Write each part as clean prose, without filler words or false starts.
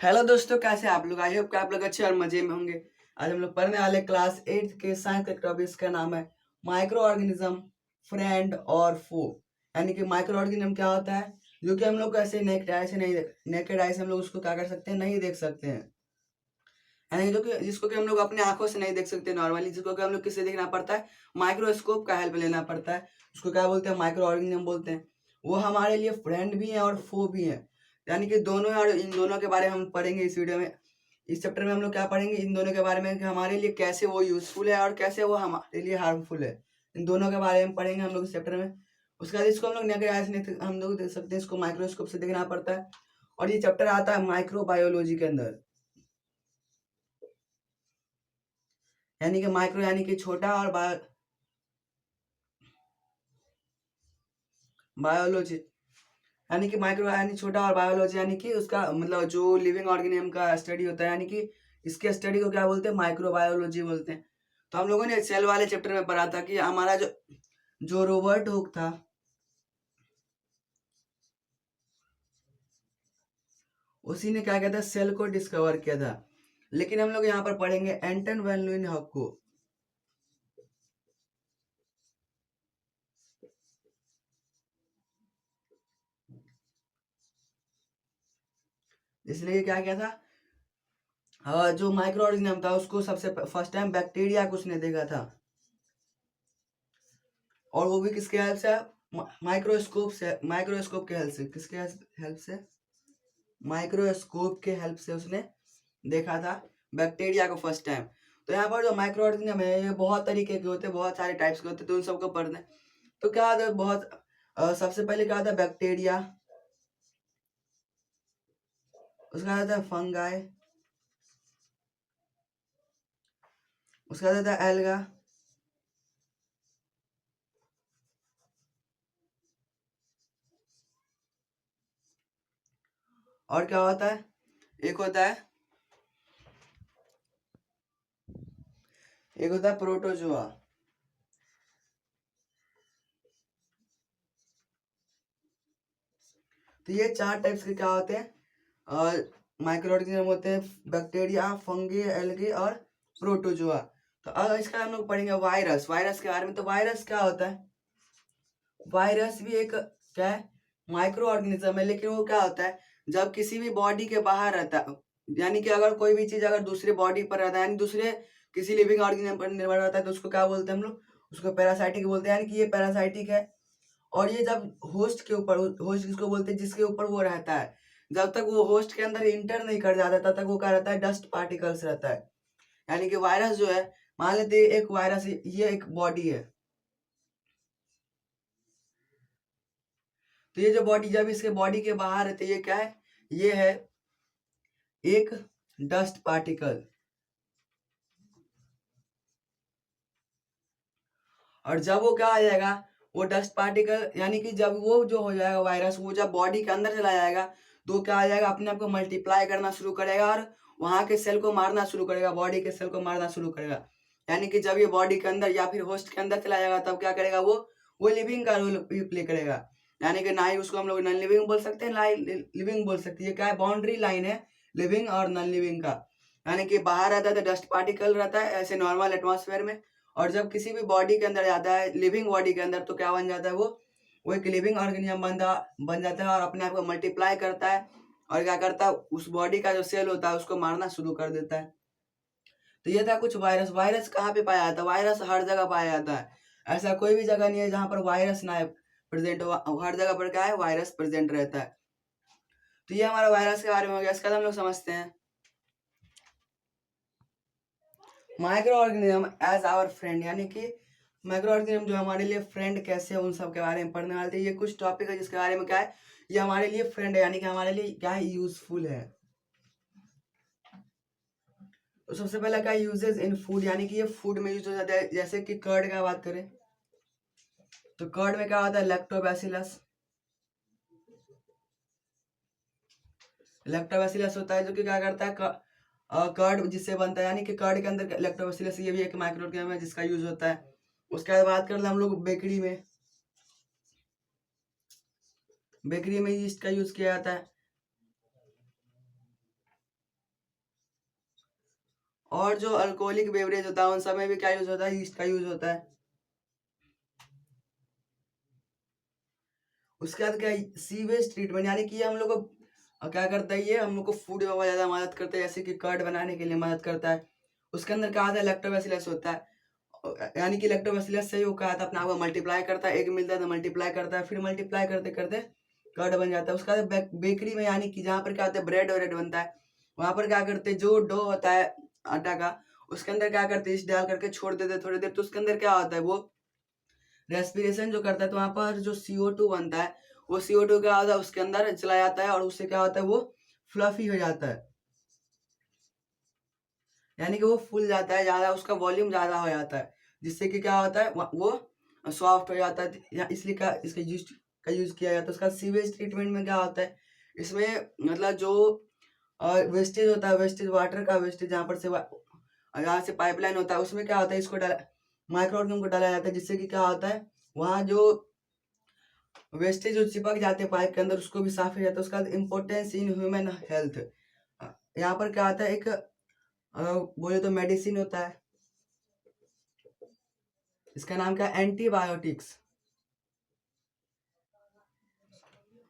Hello दोस्तों, कैसे हैं आप लोग? आई होप कि आप लोग अच्छे और मजे में होंगे। आज हम लोग पढ़ने वाले क्लास 8 के साइंस के टॉपिक का नाम है माइक्रो ऑर्गेनिज्म, फ्रेंड और फू। यानी कि माइक्रो ऑर्गेनिज्म क्या होता है, जो कि हम लोग को ऐसे नेकेड आई से हम लोग उसको क्या कर सकते हैं, नहीं देख सकते हैं। यानी जो कि जिसको कि हम लोग अपने आंखों से नहीं देख सकते नॉर्मली, जिसको कि हम लोग किससे देखना पड़ता है, माइक्रोस्कोप का हेल्प लेना पड़ता है। उसको क्या बोलते हैं, माइक्रो ऑर्गेनिज्म बोलते हैं। वो हमारे लिए फ्रेंड भी है और फो भी है। यानी कि दोनों है, और इन दोनों के बारे में हम पढ़ेंगे इस वीडियो में। इस चैप्टर में हम लोग क्या पढ़ेंगे, इन दोनों के बारे में कि हमारे लिए कैसे वो यूजफुल है और कैसे वो हमारे लिए हार्मफुल है। इन दोनों के बारे में पढ़ेंगे हम लोग इस चैप्टर में। उसके बाद इसको हम लोग नेकेड आई से हम लोग देख सकते हैं, इसको माइक्रोस्कोप से देखना पड़ता है। और ये चैप्टर आता है माइक्रोबायोलॉजी के अंदर। यानी कि माइक्रो यानी कि छोटा, और बायोलॉजी यानी कि माइक्रो यानी छोटा, और बायोलॉजी यानी कि उसका मतलब जो लिविंग ऑर्गेनिज्म का स्टडी होता है। यानी कि इसके स्टडी को क्या बोलते हैं, माइक्रोबायोलॉजी बोलते हैं। तो हम लोगों ने सेल वाले चैप्टर में पढ़ा था कि हमारा जो जो रॉबर्ट हुक था, उसी ने क्या किया था, सेल को डिस्कवर किया था। लेकिन हम लोग यहाँ पर पढ़ेंगे एंटन वैन ल्यूवेनहॉक को। इसलिए क्या किया था, जो माइक्रो ऑर्गेनिज्म था उसको सबसे फर्स्ट टाइम बैक्टीरिया को उसने देखा था। और वो भी किसके हेल्प से, माइक्रोस्कोप के हेल्प से। किसके हेल्प से, माइक्रोस्कोप के हेल्प से उसने देखा था बैक्टीरिया को फर्स्ट टाइम। तो यहाँ पर जो माइक्रो ऑर्गेनिज्म है, ये बहुत तरीके के होते हैं, बहुत सारे टाइप्स के होते हैं, तो उन सबको पढ़ना है। तो क्या होता है, सबसे पहले क्या होता है, बैक्टीरिया। उसका आता है फंगाई। उसका आता है एल्गा। और क्या होता है, एक होता है प्रोटोजोआ। तो ये चार टाइप्स के क्या होते हैं, माइक्रो ऑर्गेनिज्म होते हैं, बैक्टीरिया, फंगी, एल्गी और प्रोटोजोआ। तो अब इसका हम लोग पढ़ेंगे वायरस। वायरस के बारे में, तो वायरस क्या होता है, वायरस भी एक क्या है, माइक्रो ऑर्गेनिज्म है। लेकिन वो क्या होता है, जब किसी भी बॉडी के बाहर रहता है, यानी कि अगर कोई भी चीज अगर दूसरे बॉडी पर रहता है, यानी दूसरे किसी लिविंग ऑर्गेनिज्म पर निर्भर रहता है, तो उसको क्या बोलते हैं हम लोग, उसको पैरासाइटिक बोलते हैं। यानी कि ये पैरासाइटिक है। और ये जब होस्ट के ऊपर, होस्ट किसको बोलते हैं, जिसके ऊपर वो रहता है, जब तक वो होस्ट के अंदर इंटर नहीं कर जाता तब तक वो क्या रहता है, डस्ट पार्टिकल्स रहता है। यानी कि वायरस जो है, मान लेते हैं एक वायरस, ये एक बॉडी है। तो ये जो बॉडी जब इसके बॉडी के बाहर है, तो ये क्या है, ये है एक डस्ट पार्टिकल। और जब वो क्या आ जाएगा, वो डस्ट पार्टिकल, यानी कि जब वो जो हो जाएगा वायरस, वो जब बॉडी के अंदर चला जाएगा, तो क्या आ जाएगा, अपने आप को मल्टीप्लाई करना शुरू करेगा और वहां के सेल को मारना शुरू करेगा, बॉडी के सेल को मारना शुरू करेगा। यानी कि जब ये बॉडी के अंदर या फिर होस्ट के अंदर चला जाएगा, तब क्या करेगा, वो लिविंग का रोल प्ले करेगा। यानी कि ना ही उसको हम लोग नॉन लिविंग बोल सकते हैं, ना ही लिविंग बोल सकते हैं। ये क्या है, बाउंड्री लाइन है लिविंग और नॉन लिविंग का। यानी कि बाहर रहता है तो डस्ट पार्टिकल रहता है ऐसे नॉर्मल एटमॉस्फेयर में, और जब किसी भी बॉडी के अंदर जाता है, लिविंग बॉडी के अंदर, तो क्या बन जाता है, वो एक लिविंग ऑर्गेनिज्म बन जाता है और अपने आप को मल्टीप्लाई करता है। और क्या करता है, उस बॉडी का जो सेल होता है उसको मारना शुरू कर देता है। तो ये था कुछ वायरस। वायरस कहाँ पे पाया जाता है, वायरस हर जगह पाया जाता है। ऐसा कोई भी जगह नहीं है जहाँ पर वायरस ना प्रेजेंट हो, हर जगह पर क्या है, वायरस प्रेजेंट रहता है। तो ये हमारा वायरस के बारे में हो गया। इसका हम लोग समझते हैं micro organism as our friend. यानी कि माइक्रो ऑर्गेनिज्म जो हमारे लिए फ्रेंड कैसे है, उन सब के बारे में पढ़ने वाले थे। ये कुछ टॉपिक है जिसके बारे में क्या है, ये हमारे लिए फ्रेंड है, यानी कि हमारे लिए क्या है, यूजफुल है। तो सबसे पहला क्या, यूजेस इन फूड। यानी कि ये फूड में यूज हो जाता है। जैसे कि कर्ड का बात करें, तो कर्ड में क्या होता है, लैक्टोबैसिलस। लैक्टोबैसिलस होता है जो कि क्या करता है, कर्ड जिससे बनता है, यानी कि कर्ड के अंदर लैक्टोबैसिलस, ये भी एक माइक्रो ऑर्गेनिज्म है जिसका यूज होता है। उसके बाद बात कर ले हम लोग बेकरी में। बेकरी में यीस्ट का यूज किया जाता है। और जो अल्कोहलिक बेवरेज होता है उन सब में भी क्या यूज होता है, यीस्ट का यूज होता है। उसके बाद क्या, सीवेज ट्रीटमेंट, यानी कि ये हम लोग को क्या करता है, ये हम लोग को फूड में बहुत ज्यादा मदद करता है, जैसे कि कर्ड बनाने के लिए मदद करता है। उसके अंदर क्या आता है, लैक्टोबैसिलस होता है, यानी कि लैक्टोबैसिलस से ही वो क्या आता है, अपना आप मल्टीप्लाई करता है, एग मिलता है तो मल्टीप्लाई करता है, फिर मल्टीप्लाई करते करते कर्ड बन जाता है। उसका बेकरी में, यानी कि जहाँ पर क्या होता है ब्रेड व्रेड बनता है, वहां पर क्या करते हैं, जो डो होता है आटा का, उसके अंदर क्या करते हैं, इस डाल करके छोड़ देते हैं थोड़ी देर, तो उसके अंदर क्या होता है, वो रेस्पिरेशन जो करता है, तो वहां पर जो CO2 बनता है, वो CO2 क्या होता है उसके अंदर चला जाता है, और उससे क्या होता है, वो फ्लफी हो जाता है, यानी कि वो फूल जाता है, ज्यादा उसका वॉल्यूम ज्यादा हो जाता है, जिससे कि क्या होता है, वो सॉफ्ट हो जाता है, इसलिए क्या इसका यूज किया जाता है। उसका सीवेज ट्रीटमेंट में क्या होता है, इसमें मतलब जो वेस्टेज होता है, वेस्टेज वाटर का वेस्टेज, जहाँ से पाइपलाइन होता है, उसमें क्या होता है, इसको डाला, माइक्रो ऑर्गेनिज्म को डाला जाता है, जिससे कि क्या होता है, वहाँ जो वेस्टेज जो चिपक जाते हैं पाइप के अंदर, उसको भी साफ हो जाता है। उसका इम्पोर्टेंस इन ह्यूमन हेल्थ, यहाँ पर क्या आता है, एक बोले तो मेडिसिन होता है, इसका नाम क्या, एंटीबायोटिक्स,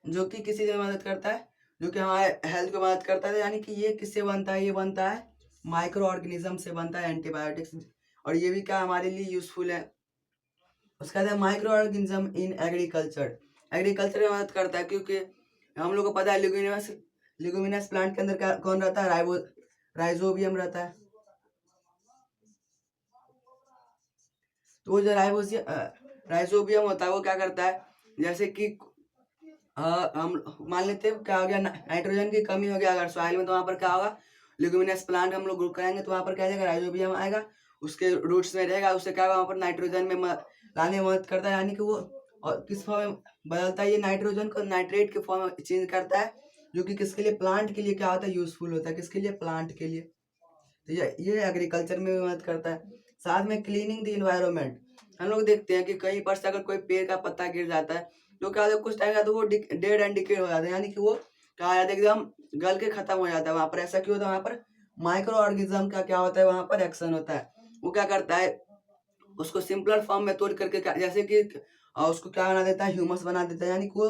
जो कि किसी से मदद करता है, जो कि हमारे हेल्थ को मदद करता है, यानी कि ये किससे बनता है, ये बनता है माइक्रो ऑर्गेनिज्म से बनता है एंटीबायोटिक्स, और ये भी क्या हमारे लिए यूजफुल है। उसका है micro organism in agriculture, agriculture में मदद करता है, क्योंकि हम लोग को पता है लिग्यूमिनस प्लांट के अंदर क्या कौन रहता है, राइजोबियम रहता है। तो वो जो राइजोबियम होता है, वो क्या करता है, जैसे कि हम मान लेते हैं क्या हो गया, नाइट्रोजन की कमी हो गया अगर सॉइल में, तो वहाँ पर क्या होगा, लिग्यूमिनस प्लांट हम लोग ग्रो करेंगे, तो वहाँ पर क्या जाएगा, राइजोबियम आएगा, उसके रूट्स में रहेगा, उससे क्या होगा, वहाँ पर नाइट्रोजन में लाने में मदद करता है, यानी कि वो और किस फॉर्म में बदलता है, ये नाइट्रोजन को नाइट्रेट के फॉर्म में चेंज करता है, जो कि किसके लिए, प्लांट के लिए क्या होता है, यूजफुल होता है, किसके लिए, प्लांट के लिए। तो ये एग्रीकल्चर में भी मदद करता है। साथ में क्लीनिंग द इन्वायरमेंट, हम लोग देखते हैं कि कहीं पर से अगर कोई पेड़ का पत्ता गिर जाता है, तो क्या होता है, कुछ टाइम बाद वो डेड एंड डिकेड हो जाता है, यानी कि वो क्या हो जाता है, एकदम गल के खत्म हो जाता है। वहां पर ऐसा क्यों होता है, वहां पर माइक्रो ऑर्गेनिज्म का क्या होता है, वहां पर एक्शन होता है, वो क्या करता है, उसको सिंपलर फॉर्म में तोड़ करके जैसे कि उसको क्या बना देता है, ह्यूमस बना देता है, यानी कि वो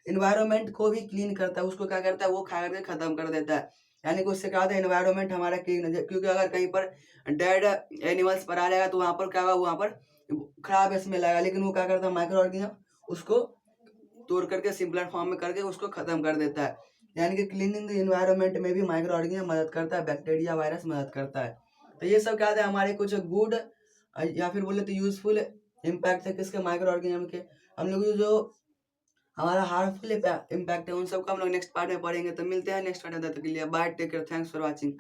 इन्वायरमेंट को भी क्लीन करता है, उसको क्या करता है, वो खा करके खत्म कर देता है, यानी कि उससे क्या होता है, इन्वायरमेंट हमारा क्लीन हो जाए, क्योंकि अगर कहीं पर डेड एनिमल्स पर आ जाएगा, तो वहां पर क्या होगा, वहां पर खराब स्मेल आएगा, लेकिन वो क्या करता है, माइक्रो ऑर्गेनिज्म उसको तोड़ करके सिंपलर फॉर्म में करके उसको खत्म कर देता है, यानी कि क्लीनिंग द इन्वायरमेंट में भी माइक्रो ऑर्गेनिज्म मदद करता है, बैक्टीरिया वायरस मदद करता है। तो ये सब क्या है, हमारे कुछ गुड या फिर बोले तो यूजफुल इम्पैक्ट है किसके, माइक्रो ऑर्गेनिज्म के। हम लोग जो हमारा हार्मफुल इम्पैक्ट है, उन सबको हम लोग नेक्स्ट पार्ट में पढ़ेंगे। तो मिलते हैं नेक्स्ट पार्ट में, तब तक के लिए bye, take care, thanks for watching.